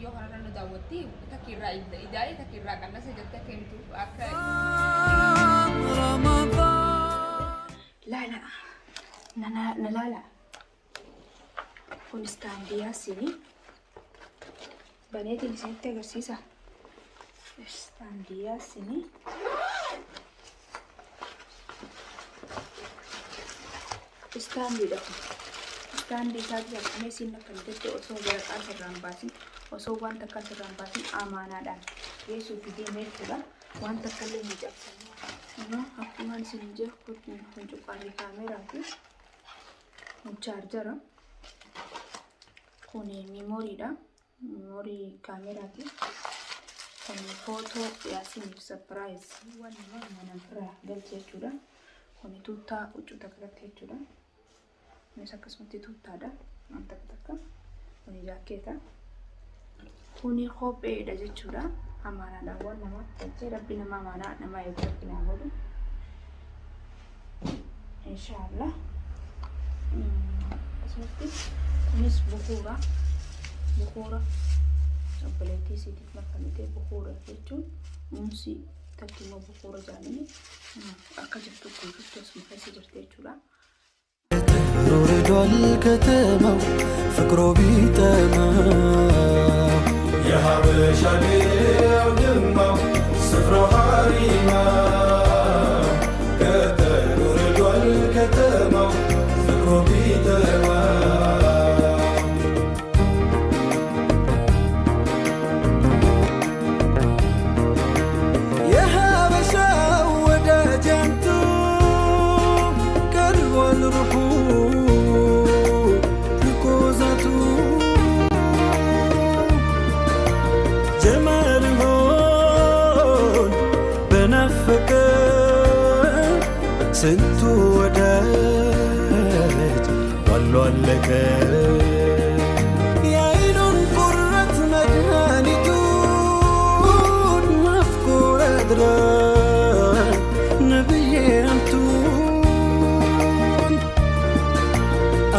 فيديو هنا نداوتي تكير إداية تكير كنا سجدت كنتو أكاي لا لا لا لا كون استاندي ياسيني بنيتي اللي سنتي قرسيسة استاندي ياسيني استاندي ده استاندي ساتي أنا سينا كنتي أصو بير أسر رامباسي أصو وان تكسر رامباسي أمانة دان يسوع في دي ميتلا وان تكلم جابسنا أنا أكون سنجر كنت نجوك على الكاميرا كي charger kuni memory da memory camera ki kuni photo Yaassin surprise wani mana fira galche chuda kuni tutta uchuta kalate chuda ne sakasmati tutta da anta taka kuni jacketa kuni khobe da jechuda amana da wala ma tace rabbina ma mana nama yabina hodu inshallah اسمتي كنيس بخورة بلاتي سيدي مكانتي بخورة يجون منسي تكيمو بخورة جاني أكجبتو كنت اسمه خيسي جرتي جولا رجال الكتمة فكرو بيتما يا حبشة ودمة سفر حريمة كتلو رجال الكتمة فكرو بيتما يا حبشة ودجنتو قلب الروح سنتو وداج والله لك يا عينون قرة مجانيتون مفكور أدران نبي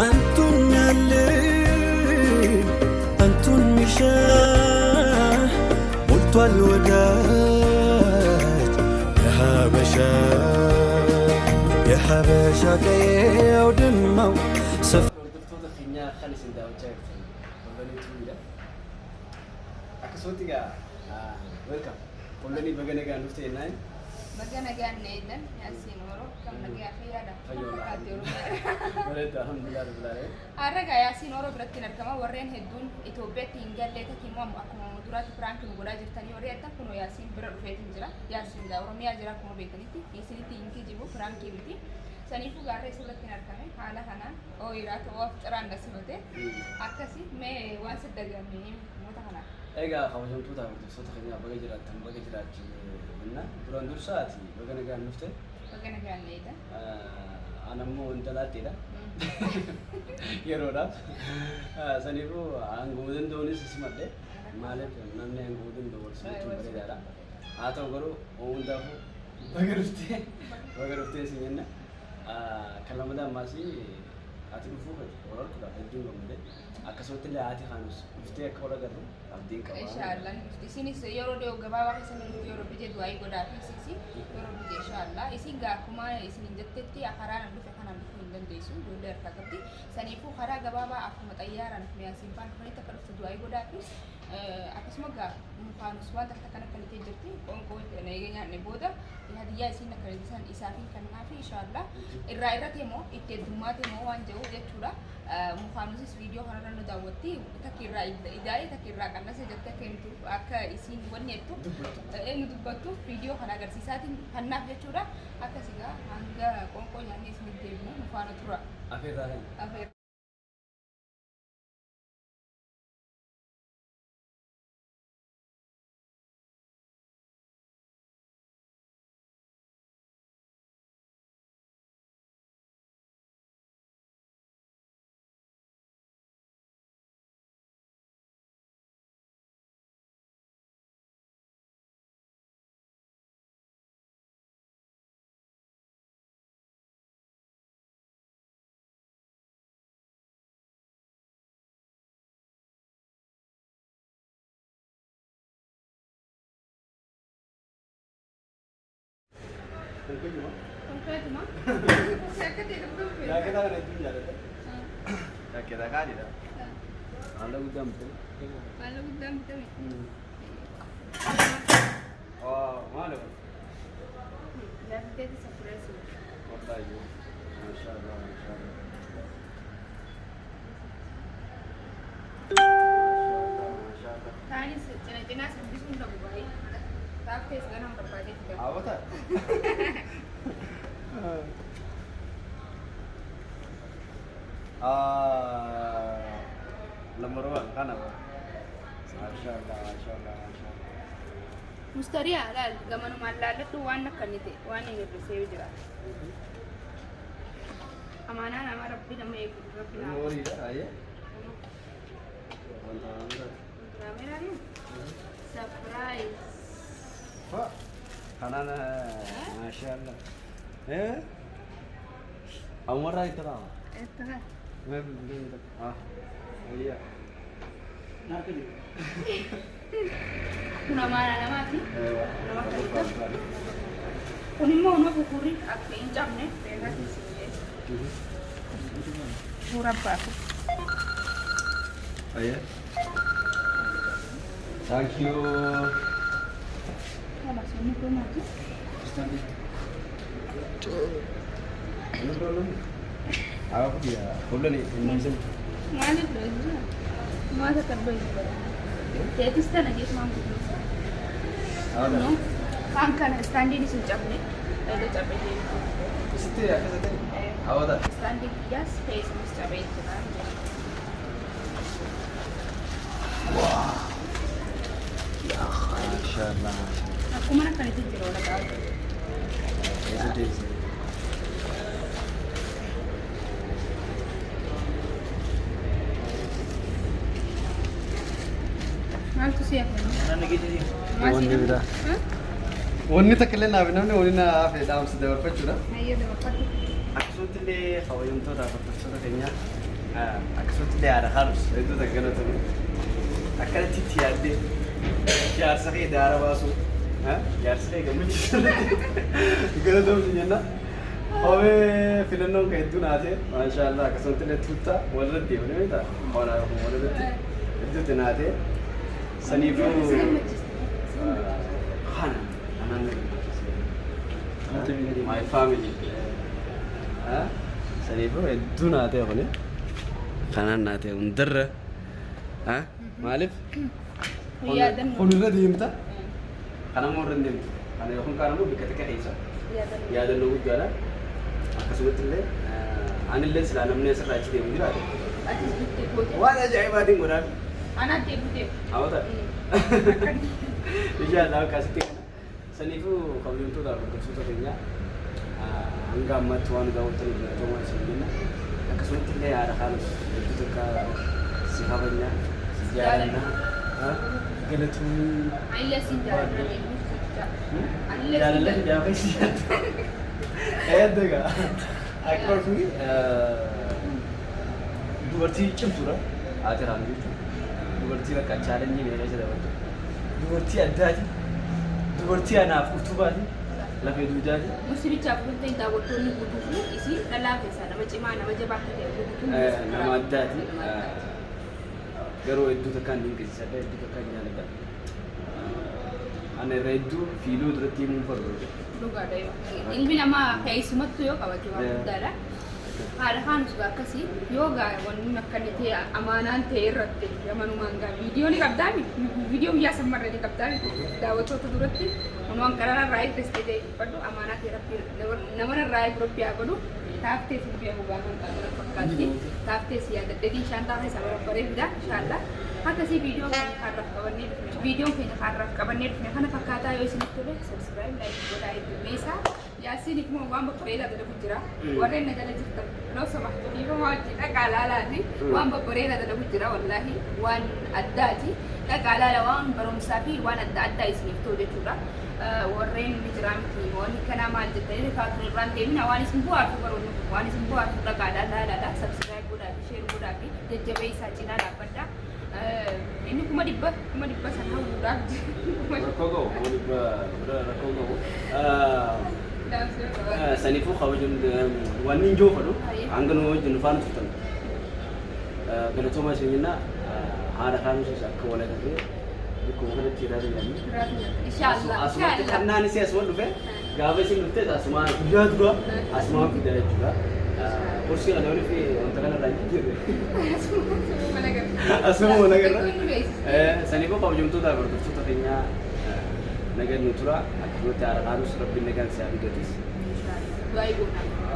أنتون يالين أنتون مشاه قلت الوداج يا حبشة يا حبشة كي ودمو سف دكتور خينيا خالص إندا وجاك بغني تويدا أكسوتي كا ويلكم كلني بغني كان نفتي ناي بغني كان نيدن ياسين ورو كم نجي أخيرا ده ولد الحمد لله رب العالمين أرجع ياسين ورو برتين أركما ورين هدون إثيوبيا تينجل لتا كيمو أكما مدورات فرانك نقولا جرتاني وريتا كنو ياسين برا رفيت نجرا ياسين دا ورميا جرا كمو بيتنيتي يسيني تينكي جيبو فرانكي بيتي سنيفو غاري سلتين أركما حالا هنا أو إيرات وفتران نسمته أكاسي مي وانس دغامي متهنا إيجا خمسون توتا صوت خينيا بغي جرات منا بران دور ساعتي بغني كان نفتي بغني كان نيدن أنا مو انتلاتي ده يرودا سنيفو عنقودن دوني سسمته مالك نمني عنقودن دور سمتو بديدارا آتو غرو اوندافو بغرفتي سيننا كلامدا ماسي ati dhufu horar kudha hedduun gammade akkasumatti illee haati kaanus dhuftee akka wal agarru abdiin qaba. Inshallah isinis yeroo dhiyoo gabaabaa keessatti nuti yeroo biyya du'aa godhaa fi isisi yeroo biyya inshallah isin gaakuma isin jettetti karaan dhufe kanaan dhufuu hin dandeessu ijoollee harkaa qabdi saniifuu karaa gabaabaa akkuma xayyaaraan Yaassin faan dhufanii akka dhufte du'aa godhaa fi akkasuma gaa mukaanus waan takka kan akka litee jirti qoonqoo nyaanne booda hadiyyaa isin akka leetisan isaafin kannaa fi inshallah irraa irratti immoo itti heddummaate immoo waan jiru jechuudha mukaanusis viidiyoo kanarra nu daawwatti takirraa idaayee takirraa qannas jettee kennitu akka isin wanni jettu nu dubbattuuf viidiyoo kana agarsiisaatiin kannaaf jechuudha akkasigaa hanga qoonqoo nyaanne isin deebinu mukaanu tura. Afeerraa. Tunggu Konkret mah. Saya kan tidak betul. Ya kita kan itu jalan. Ya kita kan itu. Kalau udah betul. Kalau udah betul. Oh, mana? Dan kita surprise. Kota itu. Masya Allah, Masya Allah. Masya Allah. Tani cina-cina sambil sudah buai. Tapi sekarang berbalik tidak. Apa tak? Nomor 1 kan apa? Masya Allah, Masya Allah, Masya Allah. Mustari halal, gaman malala tu wan nakanite, wan yang bersih jira. Amana nama Rabbi nama ek Rabbi nama. Nomor ini ayah. Kamera ni. Surprise. Pak, kanan Masya Allah. Amara itu apa? Itu kan. Iya. Nanti ni. Kuna mana nama ti? Nama kita. Kuni mau nama bukuri, aku injam ni, pernah di sini. Murah apa? Ayah. Thank you. Kalau sini tu macam. No problem. Apa dia? Boleh ni, Indonesia. Mana tu? Mana terbaik? Jadi stan aja semua mungkin. Ada. No, kan standing di sejam ni. Ada capek je. Situ ya, ke situ. Apa tak? Standing dia space mesti capek je kan. Wah. Ya, Masya Allah. Aku mana kan itu jero nak tahu. Itu dia. Mal tu siapa? Mana gitu dia? Masih Wanni bida. Hah? Wanni takkan nak bina ni wanni na apa dalam sedar percuma. Ayah dah dapat. Aksuti le khawayum tu dapat percuma kenya. Aksuti le ada harus itu tak kena tu. Akal titi ada. Yar sakit darah basu. Yar sakit gammachuun. Kena tu punya na. Awe film nong kayak itu nade. Masya Allah aksuti le tuta walau dia ni tak. Orang walau dia. Itu tu nade. Sanifu. Khan. My family. Sanifu itu nade apa ni? Kanan nade under. Malif? Iya dan. Kau di imta? Karena mau rendim. Karena aku kan mau bikin tiket isa. Iya dan. Ya dan lu juga lah. Aku sebetulnya, anilnya selalu menyesal aja dia mungkin ada. Ati bukti bukti. Wah, ada jaya batin murah. Anak dia bukti. Apa tak? Iya, tahu kasih tiket. Sanifu kalau itu dah bersuatu kenya. Angga matuan gaul terus atau macam ni. Aku sebetulnya ada harus itu dekat sihabannya, sejarahnya. Galatu. Ayah sinjar. Jalan lain dia apa sih? Ada ga? Aktor ni dubartii cimtuudha ati raam jechuudha. Dubartii bakka challenge ni aja dabartu. Dubartii addaati. Dubartii anaaf utubaati. Lafee duudaati. Musiricha kunta inda wattonni guutuuf isi dhalaa keessaa nama cimaa nama jabaa akka ta'e guutuun Nama addaati. Garuu hedduu takkaan dinqisiisadha hedduu takkaan jaalladha. Ani irra hedduu fiiluu duratti himuun barbaadu. dhugaadha yoo ilmi namaa keessumattuu yoo qabate waan guddaadha. Haadha kaan sugaa akkasii yoo wanni akkanatti amaanaan ta'e irratti gamanumaan gaa viidiyoo ni qabdaami viidiyoo biyyaa sammarra ni qabdaami daawwattoota duratti waan qarara irraa eeggistee ta'e uffadhu amaanaa ta'e irratti namarra irraa eeggurabbii haa godhu taaftee sibiya dhugaa kan qabu fakkaatti taaftee si yaadadheetiin shaantaa isaa barbaadee fida inshaallaa akkasii viidiyoo keenya kaarraaf qabannee dhufne viidiyoon keenya kaarraaf qabannee dhufne kana fakkaataa yoo isinitti tole subscribe like godhaa heddumeessaa Yaassin kuma waan babbareedaa dalagu jira warreen na jala jirtan noo samaxtuudhiif wajji dhaqaalaalaati waan babbareedaa dalagu jira wallaahi waan addaati dhaqaalaala waan barumsaa fi waan adda addaa isiniif ta'u jechuudha warreen ni jira miti waan kanaa maal jettanii faatuun irraan deemina waan isin bu'aatu baroonni waan isin bu'aatu dhaqaalaalaadha subscribe godhaa fi share godhaa fi jajjabeessaa cinaa dhaabbadha ini kuma dibba sana hawuudhaaf Rakkoo qabu, rakkoo qabu. saniifuu kabajun wanni hin joofadhu hanga nu wajjin faana turtan galatooma isiniinna haadha kaanusis akka wal agarree bikkuma kanatti irraa deemanii asumatti kannaan isii asuma dhufe gaafa isin dhufte asuma guddaa dura asuma fidaa jechuudha. Kursi kana waliif wanta kanarraa hin jirre asuma mana garra saniifuu kabajamtoota hordoftoota keenyaa nagaan nu tura akkasumatti haadha kaanus rabbiin nagaan isaa fidatis.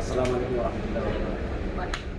Assalamu alaikum warahmatullahi wabarakatuh.